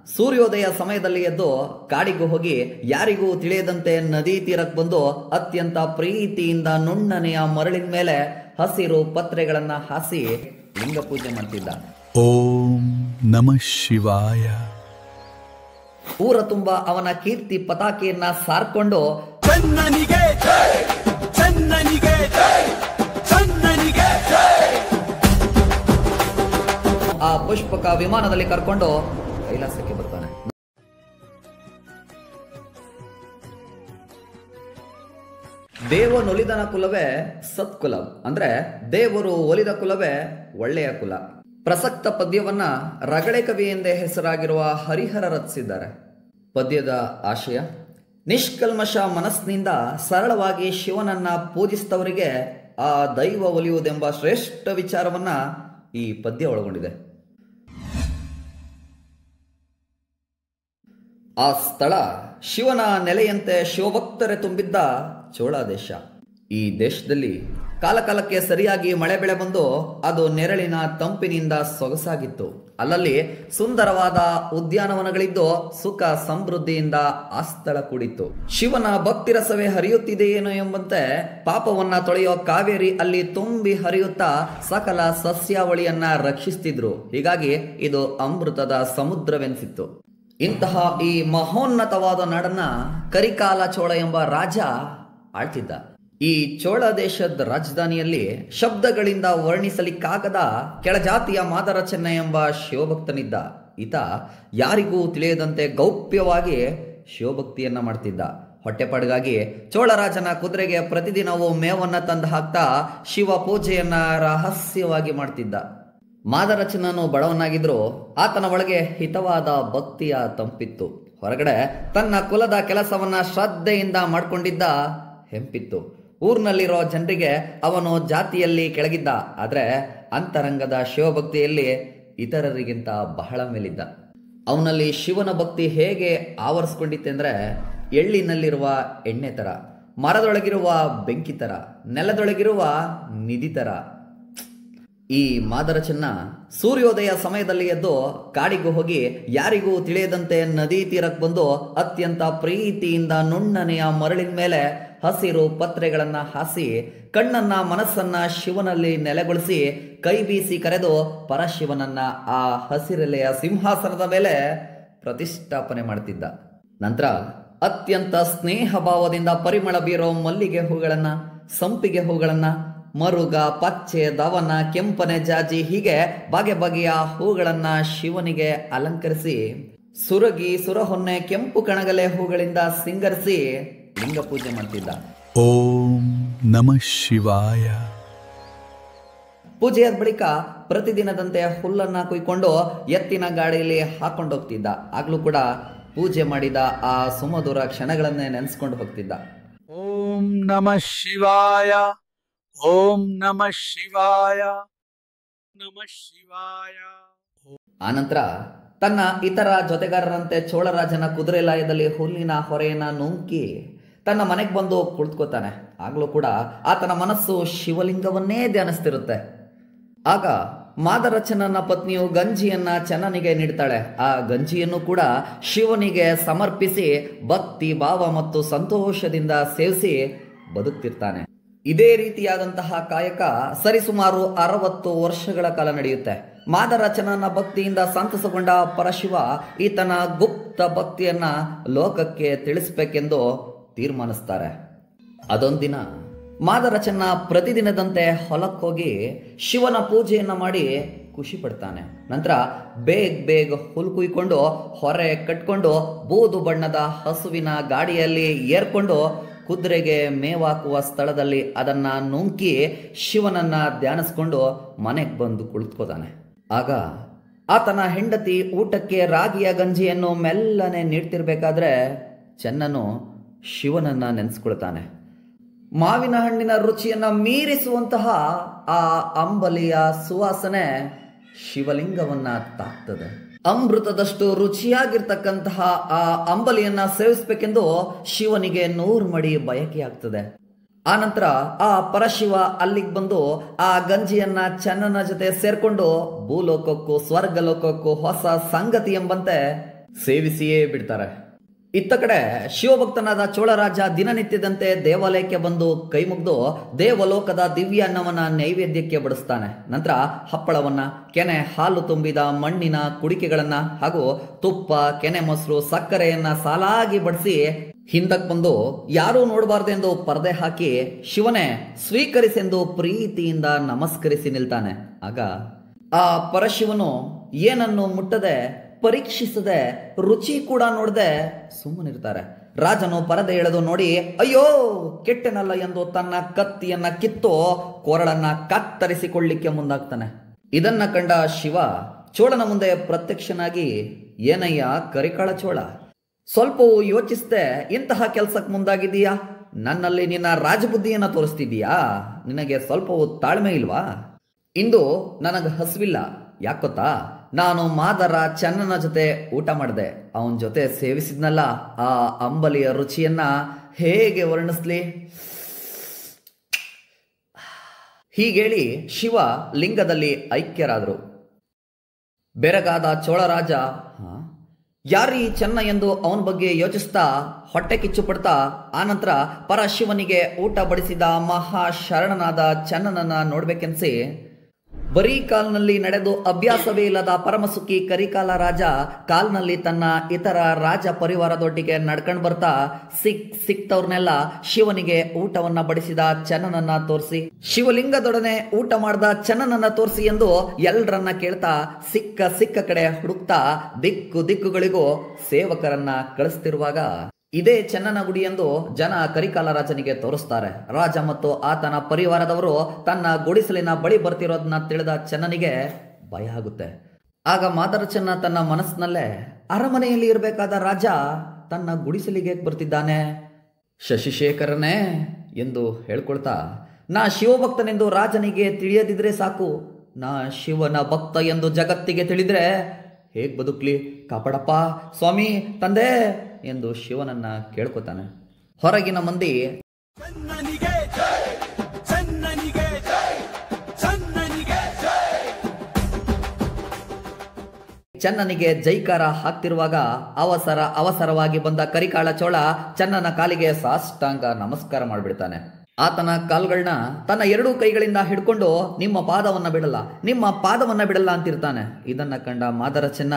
ಸೂರ್ಯೋದಯ ಸಮಯದಲ್ಲಿ ಎದ್ದು ಕಾಡಿಗೂ ಹೋಗಿ ಯಾರಿಗೂ ತಿಳಿಯದಂತೆ ನದಿ ತೀರಕ್ಕೆ ಬಂದು ಅತ್ಯಂತ ಪ್ರೀತಿಯಿಂದ ನುಣ್ಣನೆಯ ಮರಳಿನ ಮೇಲೆ ಹಸಿರು ಪತ್ರೆಗಳನ್ನ ಹಾಸಿ ಲಿಂಗ ಪೂಜೆ ಮಾಡ್ತಿದ್ದ. ಓಂ ನಮಃ ಶಿವಾಯ. ಊರ ತುಂಬ ಅವನ ಕೀರ್ತಿ ಪತಾಕೆಯನ್ನ ಸಾರ್ಕೊಂಡು ಚನ್ನನಿಗೆ ಚನ್ನನಿಗೆ ಚನ್ನನಿಗೆ ಆ ಪುಷ್ಪಕ ವಿಮಾನದಲ್ಲಿ ಕರ್ಕೊಂಡು ಕೈಲಾಸಕ್ಕೆ ಬರ್ತಾನೆ. ದೇವನೊಲಿದನ ಕುಲವೇ ಸತ್ಕುಲ, ಅಂದ್ರೆ ದೇವರು ಒಲಿದ ಕುಲವೇ ಒಳ್ಳೆಯ ಕುಲ. ಪ್ರಸಕ್ತ ಪದ್ಯವನ್ನ ರಗಳೆ ಕವಿ ಎಂದೇ ಹೆಸರಾಗಿರುವ ಹರಿಹರ ರಚಿಸಿದ್ದಾರೆ. ಪದ್ಯದ ಆಶಯ: ನಿಷ್ಕಲ್ಮಶ ಮನಸ್ಸಿನಿಂದ ಸರಳವಾಗಿ ಶಿವನನ್ನ ಪೂಜಿಸಿದವರಿಗೆ ಆ ದೈವ ಒಲಿಯುವುದೆಂಬ ಶ್ರೇಷ್ಠ ವಿಚಾರವನ್ನ ಈ ಪದ್ಯ ಒಳಗೊಂಡಿದೆ. ಆ ಸ್ಥಳ ಶಿವನ ನೆಲೆಯಂತೆ ಶಿವಭಕ್ತರೇ ತುಂಬಿದ್ದ ಚೋಳ ದೇಶ. ಈ ದೇಶದಲ್ಲಿ ಕಾಲಕಾಲಕ್ಕೆ ಸರಿಯಾಗಿ ಮಳೆ ಬೆಳೆ ಬಂದು ಅದು ನೆರಳಿನ ತಂಪಿನಿಂದ ಸೊಗಸಾಗಿತ್ತು. ಅಲ್ಲಲ್ಲಿ ಸುಂದರವಾದ ಉದ್ಯಾನವನಗಳಿದ್ದು ಸುಖ ಸಮೃದ್ಧಿಯಿಂದ ಆ ಸ್ಥಳ ಕೂಡಿತ್ತು. ಶಿವನ ಭಕ್ತಿ ರಸವೇ ಹರಿಯುತ್ತಿದೆಯೇನೋ ಎಂಬಂತೆ ಪಾಪವನ್ನ ತೊಳೆಯೋ ಕಾವೇರಿ ಅಲ್ಲಿ ತುಂಬಿ ಹರಿಯುತ್ತಾ ಸಕಲ ಸಸ್ಯಾವಳಿಯನ್ನ ರಕ್ಷಿಸ್ತಿದ್ರು. ಹೀಗಾಗಿ ಇದು ಅಮೃತದ ಸಮುದ್ರವೆನಿಸಿತ್ತು. ಇಂತಹ ಈ ಮಹೋನ್ನತವಾದ ನಾಡನ್ನ ಕರಿಕಾಲ ಚೋಳ ಎಂಬ ರಾಜ ಆಳ್ತಿದ್ದ. ಈ ಚೋಳ ದೇಶದ ರಾಜಧಾನಿಯಲ್ಲಿ ಶಬ್ದಗಳಿಂದ ವರ್ಣಿಸಲಿಕ್ಕಾಗದ ಕೆಳಜಾತಿಯ ಮಾದರ ಚೆನ್ನ ಎಂಬ ಶಿವಭಕ್ತನಿದ್ದ. ಈತ ಯಾರಿಗೂ ತಿಳಿಯದಂತೆ ಗೌಪ್ಯವಾಗಿ ಶಿವಭಕ್ತಿಯನ್ನ ಮಾಡ್ತಿದ್ದ. ಹೊಟ್ಟೆಪಾಡಿಗಾಗಿ ಚೋಳರಾಜನ ಕುದುರೆಗೆ ಪ್ರತಿದಿನವೂ ಮೇವನ್ನ ತಂದು ಹಾಕ್ತಾ ಶಿವ ಪೂಜೆಯನ್ನ ರಹಸ್ಯವಾಗಿ ಮಾಡ್ತಿದ್ದ. ಮಾದರಚನನು ಬಡವನಾಗಿದ್ರು ಆತನ ಒಳಗೆ ಹಿತವಾದ ಭಕ್ತಿಯ ತಂಪಿತ್ತು. ಹೊರಗಡೆ ತನ್ನ ಕುಲದ ಕೆಲಸವನ್ನ ಶ್ರದ್ಧೆಯಿಂದ ಮಾಡಿಕೊಂಡಿದ್ದ ಹೆಂಪಿತ್ತು. ಊರಿನಲ್ಲಿರೋ ಜನರಿಗೆ ಅವನು ಜಾತಿಯಲ್ಲಿ ಕೆಳಗಿದ್ದ, ಆದರೆ ಅಂತರಂಗದ ಶಿವಭಕ್ತಿಯಲ್ಲಿ ಇತರರಿಗಿಂತ ಬಹಳ ಮೇಲಿದ್ದ. ಅವನಲ್ಲಿ ಶಿವನ ಭಕ್ತಿ ಹೇಗೆ ಆವರಿಸ್ಕೊಂಡಿತ್ತೆಂದ್ರೆ ಎಳ್ಳಿನಲ್ಲಿರುವ ಎಣ್ಣೆ ತರ, ಮರದೊಳಗಿರುವ ಬೆಂಕಿ ತರ, ನೆಲದೊಳಗಿರುವ ನಿಧಿ ತರ. ಈ ಮಾದರ ಚೆನ್ನ ಸೂರ್ಯೋದಯ ಸಮಯದಲ್ಲಿ ಎದ್ದು ಕಾಡಿಗೂ ಹೋಗಿ ಯಾರಿಗೂ ತಿಳಿಯದಂತೆ ನದಿ ತೀರಕ್ಕೆ ಬಂದು ಅತ್ಯಂತ ಪ್ರೀತಿಯಿಂದ ನುಣ್ಣನೆಯ ಮರಳಿನ ಮೇಲೆ ಹಸಿರು ಪತ್ರೆಗಳನ್ನ ಹಾಸಿ ಕಣ್ಣನ್ನ ಮನಸ್ಸನ್ನ ಶಿವನಲ್ಲಿ ನೆಲೆಗೊಳಿಸಿ ಕೈ ಬೀಸಿ ಕರೆದು ಪರಶಿವನನ್ನ ಆ ಹಸಿರೆಲೆಯ ಸಿಂಹಾಸನದ ಮೇಲೆ ಪ್ರತಿಷ್ಠಾಪನೆ ಮಾಡ್ತಿದ್ದ. ನಂತರ ಅತ್ಯಂತ ಸ್ನೇಹ ಭಾವದಿಂದ ಪರಿಮಳ ಬೀರೋ ಮಲ್ಲಿಗೆ ಹೂಗಳನ್ನ, ಸಂಪಿಗೆ ಹೂಗಳನ್ನ, ಮರುಗ, ಪಚ್ಚೆ, ದವನ, ಕೆಂಪನೆ ಜಾಜಿ ಹೀಗೆ ಬಗೆ ಬಗೆಯ ಹೂಗಳನ್ನ ಶಿವನಿಗೆ ಅಲಂಕರಿಸಿ ಸುರಗಿ, ಸುರಹೊನ್ನೆ, ಕೆಂಪು ಕಣಗಲೆ ಹೂಗಳಿಂದ ಸಿಂಗರಿಸಿ ಲಿಂಗ ಪೂಜೆ ಮಾಡ್ತಿದ್ದ. ಓಂ ನಮಃ ಶಿವಾಯ. ಪೂಜೆಯ ಬಳಿಕ ಪ್ರತಿದಿನದಂತೆ ಹುಲ್ಲನ್ನ ಕುಯ್ಕೊಂಡು ಎತ್ತಿನ ಗಾಡಿಯಲ್ಲಿ ಹಾಕೊಂಡೋಗ್ತಿದ್ದ. ಆಗ್ಲೂ ಕೂಡ ಪೂಜೆ ಮಾಡಿದ ಆ ಸುಮಧುರ ಕ್ಷಣಗಳನ್ನೇ ನೆನೆಸ್ಕೊಂಡು ಹೋಗ್ತಿದ್ದ. ಓಂ ನಮಃ ಶಿವಾಯ. ಓಂ ನಮಃ ಶಿವಾಯ. ನಮಃ ಶಿವಾಯ. ಆನಂತರ ತನ್ನ ಇತರ ಜೊತೆಗಾರರಂತೆ ಚೋಳರಾಜನ ಕುದುರೆ ಲಾಯದಲ್ಲಿ ಹುಲ್ಲಿನ ಹೊರೆಯನ್ನ ನುಂಕಿ ತನ್ನ ಮನೆಗೆ ಬಂದು ಕುಳಿತುಕೋತಾನೆ. ಆಗ್ಲೂ ಕೂಡ ಆತನ ಮನಸ್ಸು ಶಿವಲಿಂಗವನ್ನೇ ಧ್ಯಾನಿಸ್ತಿರುತ್ತೆ. ಆಗ ಮಾದರಚನನ ಪತ್ನಿಯು ಗಂಜಿಯನ್ನ ಚೆನ್ನನಿಗೆ ನೀಡ್ತಾಳೆ. ಆ ಗಂಜಿಯನ್ನು ಕೂಡ ಶಿವನಿಗೆ ಸಮರ್ಪಿಸಿ ಭಕ್ತಿ ಭಾವ ಮತ್ತು ಸಂತೋಷದಿಂದ ಸೇವಿಸಿ ಬದುಕ್ತಿರ್ತಾನೆ. ಇದೇ ರೀತಿಯಾದಂತಹ ಕಾಯಕ ಸರಿಸುಮಾರು 60 ವರ್ಷಗಳ ಕಾಲ ನಡೆಯುತ್ತೆ. ಮಾದರಚನನ ಭಕ್ತಿಯಿಂದ ಸಂತಸಗೊಂಡ ಪರಶಿವ ಈತನ ಗುಪ್ತ ಭಕ್ತಿಯನ್ನ ಲೋಕಕ್ಕೆ ತಿಳಿಸ್ಬೇಕೆಂದು ತೀರ್ಮಾನಿಸ್ತಾರೆ. ಅದೊಂದಿನ ಮಾದರಚನ ಪ್ರತಿದಿನದಂತೆ ಹೊಲಕ್ಕೋಗಿ ಶಿವನ ಪೂಜೆಯನ್ನ ಮಾಡಿ ಖುಷಿ ಪಡ್ತಾನೆ. ನಂತರ ಬೇಗ ಹುಲ್ ಕುಯ್ಕೊಂಡು ಹೊರೆ ಕಟ್ಕೊಂಡು ಬೂದು ಬಣ್ಣದ ಹಸುವಿನ ಗಾಡಿಯಲ್ಲಿ ಏರ್ಕೊಂಡು ಕುದುರೆಗೆ ಮೇವಾಕುವ ಸ್ಥಳದಲ್ಲಿ ಅದನ್ನ ನುಂಕಿ ಶಿವನನ್ನ ಧ್ಯಾನಿಸ್ಕೊಂಡು ಮನೆಗೆ ಬಂದು ಕುಳಿತುಕೋತಾನೆ. ಆಗ ಆತನ ಹೆಂಡತಿ ಊಟಕ್ಕೆ ರಾಗಿಯ ಗಂಜಿಯನ್ನು ಮೆಲ್ಲನೆ ನೀಡ್ತಿರ್ಬೇಕಾದ್ರೆ ಚೆನ್ನನು ಶಿವನನ್ನ ನೆನೆಸ್ಕೊಳ್ತಾನೆ. ಮಾವಿನ ಹಣ್ಣಿನ ರುಚಿಯನ್ನ ಮೀರಿಸುವಂತಹ ಆ ಅಂಬಲಿಯ ಸುವಾಸನೆ ಶಿವಲಿಂಗವನ್ನ ತಾಕ್ತದೆ. ಅಮೃತದಷ್ಟು ರುಚಿಯಾಗಿರ್ತಕ್ಕಂತಹ ಆ ಅಂಬಲಿಯನ್ನ ಸೇವಿಸಬೇಕೆಂದು ಶಿವನಿಗೆ 100 ಮಡಿ ಬಯಕೆ ಆಗ್ತದೆ. ಆನಂತರ ಆ ಪರಶಿವ ಅಲ್ಲಿಗೆ ಬಂದು ಆ ಗಂಜಿಯನ್ನ ಚೆನ್ನನ ಜೊತೆ ಸೇರ್ಕೊಂಡು ಭೂಲೋಕಕ್ಕೂ ಸ್ವರ್ಗಲೋಕಕ್ಕೂ ಹೊಸ ಸಂಗತಿ ಎಂಬಂತೆ ಸೇವಿಸಿಯೇ ಬಿಡ್ತಾರೆ. ಇತ್ತ ಕಡೆ ಶಿವಭಕ್ತನಾದ ಚೋಳರಾಜ ದಿನನಿತ್ಯದಂತೆ ದೇವಾಲಯಕ್ಕೆ ಬಂದು ಕೈ ಮುಗಿದು ದೇವಲೋಕದ ದಿವ್ಯ ಅನ್ನವನ್ನ ನೈವೇದ್ಯಕ್ಕೆ ಬಡಿಸ್ತಾನೆ. ನಂತರ ಹಪ್ಪಳವನ್ನ, ಕೆನೆ ಹಾಲು ತುಂಬಿದ ಮಣ್ಣಿನ ಕುಡಿಕೆಗಳನ್ನ ಹಾಗೂ ತುಪ್ಪ, ಕೆನೆ ಮೊಸರು, ಸಕ್ಕರೆಯನ್ನ ಸಾಲಾಗಿ ಬಡಿಸಿ ಹಿಂದಕ್ಕೆ ಬಂದು ಯಾರೂ ನೋಡಬಾರ್ದೆಂದು ಪರದೆ ಹಾಕಿ ಶಿವನೇ ಸ್ವೀಕರಿಸೆಂದು ಪ್ರೀತಿಯಿಂದ ನಮಸ್ಕರಿಸಿ ನಿಲ್ತಾನೆ. ಆಗ ಆ ಪರಶಿವನು ಏನನ್ನು ಮುಟ್ಟದೆ, ಪರೀಕ್ಷಿಸದೆ, ರುಚಿ ಕೂಡ ನೋಡದೆ ಸುಮ್ಮನಿರ್ತಾರೆ. ರಾಜನು ಪರದೆ ಎಳೆದು ನೋಡಿ ಅಯ್ಯೋ ಕೆಟ್ಟೆನಲ್ಲ ಎಂದು ತನ್ನ ಕತ್ತಿಯನ್ನ ಕಿತ್ತು ಕೊರಳನ್ನ ಕತ್ತರಿಸಿಕೊಳ್ಳಿಕ್ಕೆ ಮುಂದಾಗ್ತಾನೆ. ಇದನ್ನ ಕಂಡ ಶಿವ ಚೋಳನ ಮುಂದೆ ಪ್ರತ್ಯಕ್ಷನಾಗಿ, ಏನಯ್ಯ ಕರಿಕಾಳ ಚೋಳ, ಸ್ವಲ್ಪವೂ ಯೋಚಿಸದೆ ಇಂತಹ ಕೆಲಸಕ್ಕೆ ಮುಂದಾಗಿದ್ದೀಯಾ? ನನ್ನಲ್ಲಿ ನಿನ್ನ ರಾಜಬುದ್ಧಿಯನ್ನ ತೋರಿಸ್ತಿದ್ದೀಯಾ? ನಿನಗೆ ಸ್ವಲ್ಪವೂ ತಾಳ್ಮೆ ಇಲ್ವಾ? ಇಂದು ನನಗೆ ಹಸಿವಿಲ್ಲ. ಯಾಕೊತ್ತಾ, ನಾನು ಮಾದರ ಚೆನ್ನನ ಜೊತೆ ಊಟ ಮಾಡಿದೆ. ಅವನ ಜೊತೆ ಸೇವಿಸಿದ್ನಲ್ಲ ಆ ಅಂಬಲಿಯ ರುಚಿಯನ್ನ ಹೇಗೆ ವರ್ಣಿಸ್ಲಿ? ಹೀಗೇಳಿ ಶಿವ ಲಿಂಗದಲ್ಲಿ ಐಕ್ಯರಾದರು. ಬೆರಗಾದ ಚೋಳರಾಜ ಯಾರೀ ಚೆನ್ನ ಎಂದು ಅವನ ಬಗ್ಗೆ ಯೋಚಿಸ್ತಾ ಹೊಟ್ಟೆ ಕಿಚ್ಚು ಪಡ್ತಾ ಆನಂತರ ಪರಶಿವನಿಗೆ ಊಟ ಬಡಿಸಿದ ಮಹಾಶರಣನಾದ ಚೆನ್ನನನ್ನ ನೋಡ್ಬೇಕೆನ್ಸಿ ಬರೀ ಕಾಲ್ನಲ್ಲಿ ನಡೆದು ಅಭ್ಯಾಸವೇ ಇಲ್ಲದ ಪರಮಸುಖಿ ಕರಿಕಾಲ ರಾಜ ಕಾಲ್ನಲ್ಲಿ ತನ್ನ ಇತರ ರಾಜ ಪರಿವಾರದೊಟ್ಟಿಗೆ ನಡ್ಕೊಂಡು ಬರ್ತಾ ಸಿಕ್ತವ್ರನ್ನೆಲ್ಲ ಶಿವನಿಗೆ ಊಟವನ್ನ ಬಡಿಸಿದ ಚೆನ್ನನನ್ನ ತೋರಿಸಿ, ಶಿವಲಿಂಗದೊಡನೆ ಊಟ ಮಾಡಿದ ಚೆನ್ನನನ್ನ ತೋರಿಸಿ ಎಂದು ಎಲ್ಲರನ್ನ ಕೇಳ್ತಾ ಸಿಕ್ಕ ಕಡೆ ಹುಡುಕ್ತಾ ದಿಕ್ಕುಗಳಿಗೂ ಸೇವಕರನ್ನ ಕಳಿಸ್ತಿರುವಾಗ ಇದೇ ಚೆನ್ನನ ಗುಡಿ ಎಂದು ಜನ ಕರಿಕಾಲ ರಾಜನಿಗೆ ತೋರಿಸ್ತಾರೆ. ರಾಜ ಮತ್ತು ಆತನ ಪರಿವಾರದವರು ತನ್ನ ಗುಡಿಸಲಿನ ಬಳಿ ಬರ್ತಿರೋದನ್ನ ತಿಳಿದ ಚೆನ್ನನಿಗೆ ಭಯ ಆಗುತ್ತೆ. ಆಗ ಮಾದರ ಚೆನ್ನ ತನ್ನ ಮನಸ್ಸಿನಲ್ಲೇ ಅರಮನೆಯಲ್ಲಿ ಇರಬೇಕಾದ ರಾಜ ತನ್ನ ಗುಡಿಸಲಿಗೆ ಬರ್ತಿದ್ದಾನೆ, ಶಶಿಶೇಖರನೇ ಎಂದು ಹೇಳ್ಕೊಳ್ತಾ, ನಾ ಶಿವಭಕ್ತನೆಂದು ರಾಜನಿಗೆ ತಿಳಿಯದಿದ್ರೆ ಸಾಕು, ನಾ ಶಿವನ ಭಕ್ತ ಎಂದು ಜಗತ್ತಿಗೆ ತಿಳಿದ್ರೆ ಹೇಗ್ ಬದುಕ್ಲಿ? ಕಾಪಾಡಪ್ಪ ಸ್ವಾಮಿ, ತಂದೆ ಎಂದು ಶಿವನನ್ನ ಕೇಳ್ಕೊತಾನೆ. ಹೊರಗಿನ ಮಂದಿ ಚೆನ್ನನಿಗೆ ಜೈಕಾರ ಹಾಕ್ತಿರುವಾಗ ಅವಸರವಾಗಿ ಬಂದ ಕರಿಕಾಳ ಚೋಳ ಚೆನ್ನನ ಕಾಲಿಗೆ ಸಾಷ್ಟಾಂಗ ನಮಸ್ಕಾರ ಮಾಡಿಬಿಡ್ತಾನೆ. ಆತನ ಕಾಲ್ಗಳನ್ನ ತನ್ನ ಎರಡೂ ಕೈಗಳಿಂದ ಹಿಡ್ಕೊಂಡು ನಿಮ್ಮ ಪಾದವನ್ನ ಬಿಡಲ್ಲ ಅಂತಿರ್ತಾನೆ. ಇದನ್ನ ಕಂಡ ಮಾದರ ಚೆನ್ನ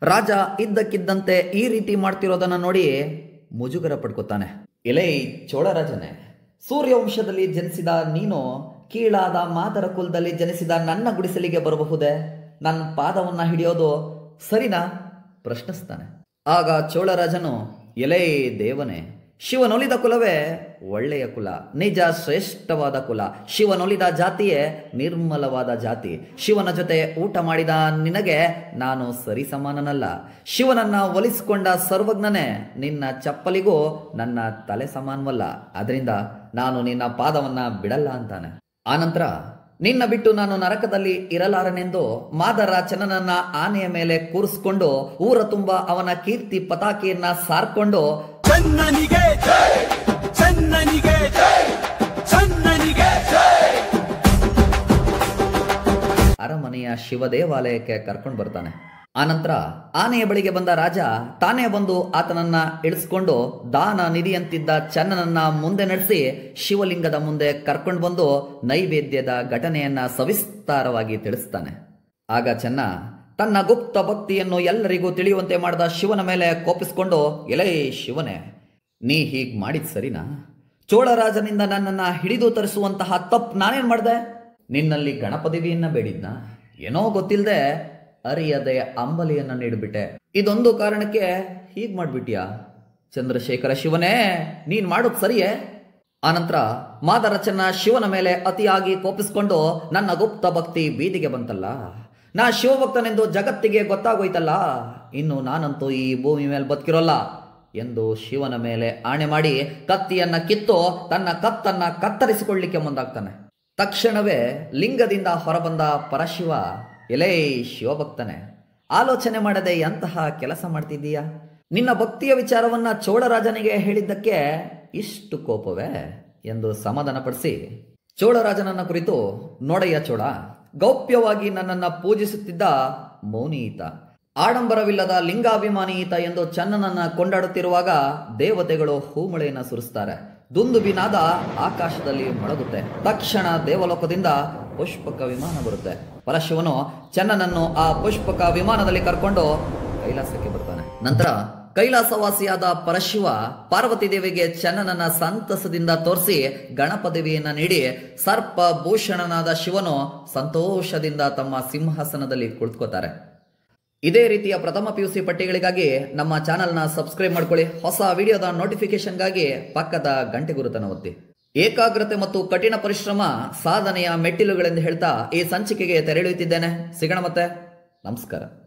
ರಾಜ ಇದ್ದಕ್ಕಿದ್ದಂತೆ ಈ ರೀತಿ ಮಾಡ್ತಿರೋದನ್ನ ನೋಡಿ ಮುಜುಗರ ಪಡ್ಕೊತಾನೆ. ಎಲೈ ಚೋಳರಾಜನೇ, ಸೂರ್ಯವಂಶದಲ್ಲಿ ಜನಿಸಿದ ನೀನು ಕೀಳಾದ ಮಾದರ ಕುಲದಲ್ಲಿ ಜನಿಸಿದ ನನ್ನ ಗುಡಿಸಲಿಗೆ ಬರಬಹುದೇ? ನನ್ನ ಪಾದವನ್ನ ಹಿಡಿಯೋದು ಸರಿನಾ? ಪ್ರಶ್ನಿಸ್ತಾನೆ. ಆಗ ಚೋಳರಾಜನು, ಎಲೈ ದೇವನೇ, ಶಿವನೊಲಿದ ಕುಲವೇ ಒಳ್ಳೆಯ ಕುಲ, ನಿಜ ಶ್ರೇಷ್ಠವಾದ ಕುಲ. ಶಿವನೊಲಿದ ಜಾತಿಯೇ ನಿರ್ಮಲವಾದ ಜಾತಿ. ಶಿವನ ಜೊತೆ ಊಟ ಮಾಡಿದ ನಿನಗೆ ನಾನು ಸರಿ ಸಮಾನನಲ್ಲ. ಶಿವನನ್ನ ಒಲಿಸಿಕೊಂಡ ಸರ್ವಜ್ಞನೇ, ನಿನ್ನ ಚಪ್ಪಲಿಗೂ ನನ್ನ ತಲೆ ಸಮಾನವಲ್ಲ. ಅದರಿಂದ ನಾನು ನಿನ್ನ ಪಾದವನ್ನ ಬಿಡಲ್ಲ ಅಂತಾನೆ. ಆನಂತರ ನಿನ್ನ ಬಿಟ್ಟು ನಾನು ನರಕದಲ್ಲಿ ಇರಲಾರನೆಂದು ಮಾದರ ಚೆನ್ನನನ್ನ ಆನೆಯ ಮೇಲೆ ಕೂರಿಸ್ಕೊಂಡು ಊರ ತುಂಬ ಅವನ ಕೀರ್ತಿ ಪತಾಕೆಯನ್ನ ಸಾರ್ಕೊಂಡು ಅರಮನೆಯ ಶಿವ ದೇವಾಲಯಕ್ಕೆ ಕರ್ಕೊಂಡು ಬರ್ತಾನೆ. ಆನಂತರ ಆನೆಯ ಬಳಿಗೆ ಬಂದ ರಾಜ ತಾನೇ ಬಂದು ಆತನನ್ನ ಇಳಿಸ್ಕೊಂಡು ದಾನ ನಿಧಿಯಂತಿದ್ದ ಚೆನ್ನನನ್ನ ಮುಂದೆ ನಡೆಸಿ ಶಿವಲಿಂಗದ ಮುಂದೆ ಕರ್ಕೊಂಡು ಬಂದು ನೈವೇದ್ಯದ ಘಟನೆಯನ್ನ ಸವಿಸ್ತಾರವಾಗಿ ತಿಳಿಸ್ತಾನೆ. ಆಗ ಚೆನ್ನ ತನ್ನ ಗುಪ್ತ ಭಕ್ತಿಯನ್ನು ಎಲ್ಲರಿಗೂ ತಿಳಿಯುವಂತೆ ಮಾಡಿದ ಶಿವನ ಮೇಲೆ ಕೋಪಿಸ್ಕೊಂಡು, ಎಲೈ ಶಿವನೇ, ನೀ ಹೀಗ್ ಮಾಡಿದ್ ಸರಿನಾ? ಚೋಳರಾಜನಿಂದ ನನ್ನನ್ನ ಹಿಡಿದು ತರಿಸುವಂತಹ ತಪ್ಪು ನಾನೇನ್ ಮಾಡ್ದೆ? ನಿನ್ನಲ್ಲಿ ಗಣಪದೇವಿಯನ್ನ ಬೇಡಿದ್ನ? ಏನೋ ಗೊತ್ತಿಲ್ಲದೆ ಅರಿಯದೆ ಅಂಬಲಿಯನ್ನ ನೀಡ್ಬಿಟ್ಟೆ. ಇದೊಂದು ಕಾರಣಕ್ಕೆ ಹೀಗ್ ಮಾಡ್ಬಿಟ್ಯಾ? ಚಂದ್ರಶೇಖರ ಶಿವನೇ, ನೀನ್ ಮಾಡೋದು ಸರಿಯೇ? ಆನಂತರ ಮಾದರ ಚೆನ್ನ ಶಿವನ ಮೇಲೆ ಅತಿಯಾಗಿ ಕೋಪಿಸ್ಕೊಂಡು, ನನ್ನ ಗುಪ್ತ ಭಕ್ತಿ ಬೀದಿಗೆ ಬಂತಲ್ಲ, ನಾ ಶಿವಭಕ್ತನೆಂದು ಜಗತ್ತಿಗೆ ಗೊತ್ತಾಗೋಯ್ತಲ್ಲ, ಇನ್ನು ನಾನಂತೂ ಈ ಭೂಮಿ ಮೇಲೆ ಬದುಕಿರೋಲ್ಲ ಎಂದು ಶಿವನ ಮೇಲೆ ಆಣೆ ಮಾಡಿ ಕತ್ತಿಯನ್ನ ಕಿತ್ತು ತನ್ನ ಕತ್ತನ್ನ ಕತ್ತರಿಸಿಕೊಳ್ಳಿಕ್ಕೆ ಮುಂದಾಗ್ತಾನೆ. ತಕ್ಷಣವೇ ಲಿಂಗದಿಂದ ಹೊರಬಂದ ಪರಶಿವ, ಎಲೇ ಶಿವಭಕ್ತನೇ, ಆಲೋಚನೆ ಮಾಡದೆ ಎಂತಹ ಕೆಲಸ ಮಾಡ್ತಿದ್ದೀಯಾ? ನಿನ್ನ ಭಕ್ತಿಯ ವಿಚಾರವನ್ನ ಚೋಳರಾಜನಿಗೆ ಹೇಳಿದ್ದಕ್ಕೆ ಇಷ್ಟು ಕೋಪವೇ ಎಂದು ಸಮಾಧಾನಪಡಿಸಿ ಚೋಳರಾಜನನ್ನ ಕುರಿತು, ನೋಡಯ್ಯ ಚೋಳ, ಗೌಪ್ಯವಾಗಿ ನನ್ನನ್ನ ಪೂಜಿಸುತ್ತಿದ್ದ ಮೌನಿ ಈತ. ಆಡಂಬರವಿಲ್ಲದ ಲಿಂಗಾಭಿಮಾನಿ ಈತ ಎಂದು ಚನ್ನನನ್ನ ಕೊಂಡಾಡುತ್ತಿರುವಾಗ ದೇವತೆಗಳು ಹೂಮಳೆಯನ್ನು ಸುರಿಸ್ತಾರೆ. ದುಂದುಬಿನಾದ ಆಕಾಶದಲ್ಲಿ ಮೊಳಗುತ್ತೆ. ತಕ್ಷಣ ದೇವಲೋಕದಿಂದ ಪುಷ್ಪಕ ವಿಮಾನ ಬರುತ್ತೆ. ಪರಶಿವನು ಚನ್ನನನ್ನು ಆ ಪುಷ್ಪಕ ವಿಮಾನದಲ್ಲಿ ಕರ್ಕೊಂಡು ಕೈಲಾಸಕ್ಕೆ ಬರ್ತಾನೆ. ನಂತರ ಕೈಲಾಸವಾಸಿಯಾದ ಪರಶಿವ ಪಾರ್ವತಿ ದೇವಿಗೆ ಚನ್ನನನ್ನ ಸಂತಸದಿಂದ ತೋರಿಸಿ ಗಣಪದೇವಿಯನ್ನ ನೀಡಿ ಸರ್ಪ ಭೂಷಣನಾದ ಶಿವನು ಸಂತೋಷದಿಂದ ತಮ್ಮ ಸಿಂಹಾಸನದಲ್ಲಿ ಕುಳಿತುಕೋತಾರೆ. ಇದೇ ರೀತಿಯ ಪ್ರಥಮ PUC ಪಟ್ಟಿಗಳಿಗಾಗಿ ನಮ್ಮ ಚಾನಲ್ನ ಸಬ್ಸ್ಕ್ರೈಬ್ ಮಾಡ್ಕೊಳ್ಳಿ. ಹೊಸ ವಿಡಿಯೋದ ನೋಟಿಫಿಕೇಶನ್ಗಾಗಿ ಪಕ್ಕದ ಗಂಟೆ ಗುರುತನ್ನು ಒತ್ತಿ. ಏಕಾಗ್ರತೆ ಮತ್ತು ಕಠಿಣ ಪರಿಶ್ರಮ ಸಾಧನೆಯ ಮೆಟ್ಟಿಲುಗಳೆಂದು ಹೇಳ್ತಾ ಈ ಸಂಚಿಕೆಗೆ ತೆರೆಯುತ್ತಿದ್ದೇನೆ. ಸಿಗೋಣ ಮತ್ತೆ. ನಮಸ್ಕಾರ.